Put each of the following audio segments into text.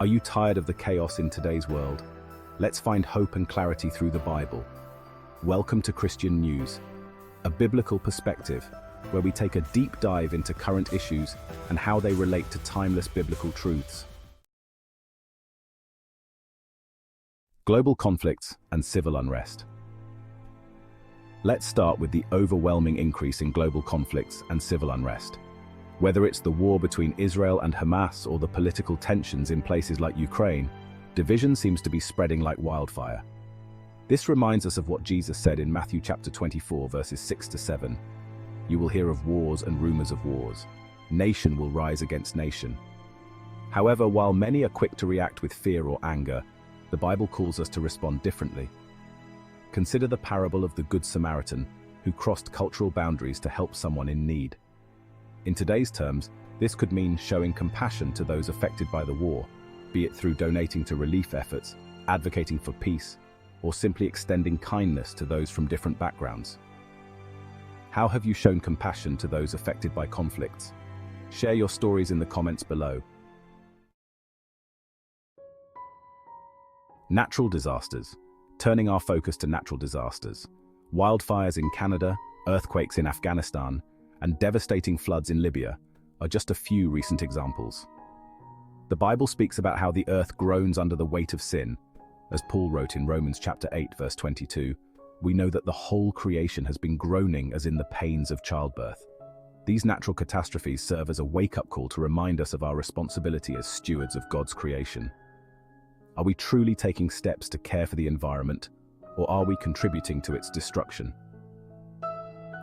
Are you tired of the chaos in today's world? Let's find hope and clarity through the Bible. Welcome to Christian News, a biblical perspective where we take a deep dive into current issues and how they relate to timeless biblical truths. Global conflicts and civil unrest. Let's start with the overwhelming increase in global conflicts and civil unrest. Whether it's the war between Israel and Hamas or the political tensions in places like Ukraine, division seems to be spreading like wildfire. This reminds us of what Jesus said in Matthew chapter 24, verses 6 to 7. You will hear of wars and rumors of wars. Nation will rise against nation. However, while many are quick to react with fear or anger, the Bible calls us to respond differently. Consider the parable of the Good Samaritan, who crossed cultural boundaries to help someone in need. In today's terms, this could mean showing compassion to those affected by the war, be it through donating to relief efforts, advocating for peace, or simply extending kindness to those from different backgrounds. How have you shown compassion to those affected by conflicts? Share your stories in the comments below. Natural disasters. Turning our focus to natural disasters. Wildfires in Canada, earthquakes in Afghanistan, and devastating floods in Libya are just a few recent examples. The Bible speaks about how the earth groans under the weight of sin. As Paul wrote in Romans chapter 8, verse 22, we know that the whole creation has been groaning as in the pains of childbirth. These natural catastrophes serve as a wake-up call to remind us of our responsibility as stewards of God's creation. Are we truly taking steps to care for the environment, or are we contributing to its destruction?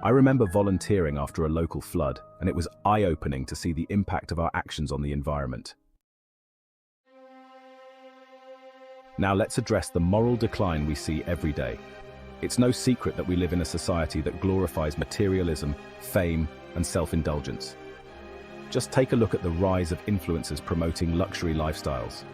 I remember volunteering after a local flood, and it was eye-opening to see the impact of our actions on the environment. Now let's address the moral decline we see every day. It's no secret that we live in a society that glorifies materialism, fame, and self-indulgence. Just take a look at the rise of influencers promoting luxury lifestyles,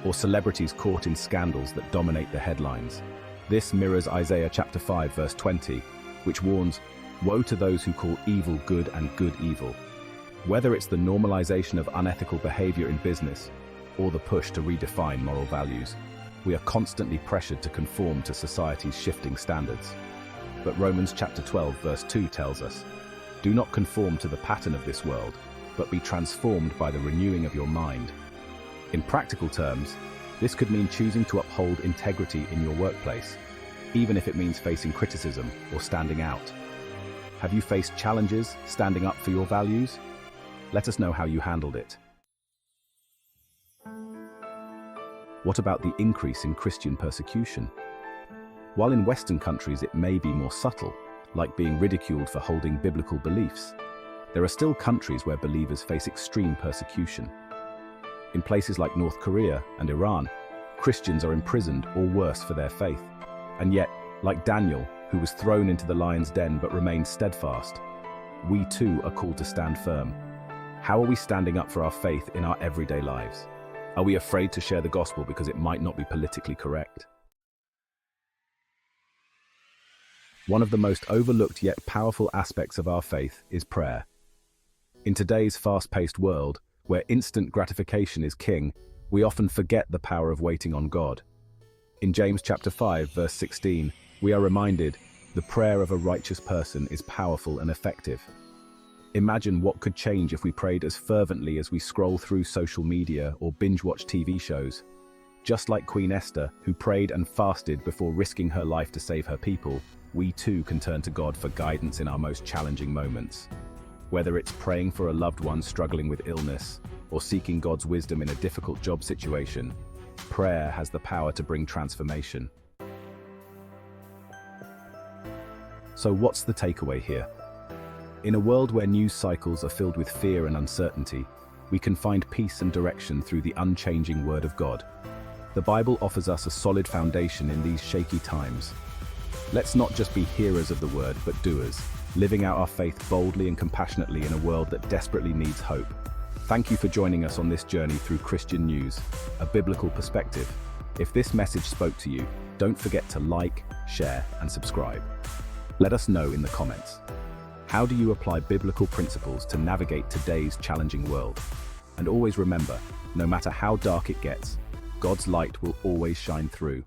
or celebrities caught in scandals that dominate the headlines. This mirrors Isaiah chapter 5, verse 20, which warns, "Woe to those who call evil good and good evil." Whether it's the normalization of unethical behavior in business, or the push to redefine moral values, we are constantly pressured to conform to society's shifting standards. But Romans chapter 12, verse 2 tells us, "Do not conform to the pattern of this world, but be transformed by the renewing of your mind." In practical terms, this could mean choosing to uphold integrity in your workplace, even if it means facing criticism or standing out. Have you faced challenges standing up for your values? Let us know how you handled it. What about the increase in Christian persecution? While in Western countries it may be more subtle, like being ridiculed for holding biblical beliefs, there are still countries where believers face extreme persecution. In places like North Korea and Iran, Christians are imprisoned or worse for their faith. And yet, like Daniel, who was thrown into the lion's den but remained steadfast, we too are called to stand firm. How are we standing up for our faith in our everyday lives? Are we afraid to share the gospel because it might not be politically correct? One of the most overlooked yet powerful aspects of our faith is prayer. In today's fast-paced world, where instant gratification is king, we often forget the power of waiting on God. In James chapter 5, verse 16, we are reminded, "The prayer of a righteous person is powerful and effective." Imagine what could change if we prayed as fervently as we scroll through social media or binge-watch TV shows. Just like Queen Esther, who prayed and fasted before risking her life to save her people, we too can turn to God for guidance in our most challenging moments. Whether it's praying for a loved one struggling with illness or seeking God's wisdom in a difficult job situation, prayer has the power to bring transformation. So what's the takeaway here? In a world where news cycles are filled with fear and uncertainty, we can find peace and direction through the unchanging Word of God. The Bible offers us a solid foundation in these shaky times. Let's not just be hearers of the Word, but doers, living out our faith boldly and compassionately in a world that desperately needs hope. Thank you for joining us on this journey through Christian News, a biblical perspective. If this message spoke to you, don't forget to like, share, and subscribe. Let us know in the comments. How do you apply biblical principles to navigate today's challenging world? And always remember, No matter how dark it gets, God's light will always shine through.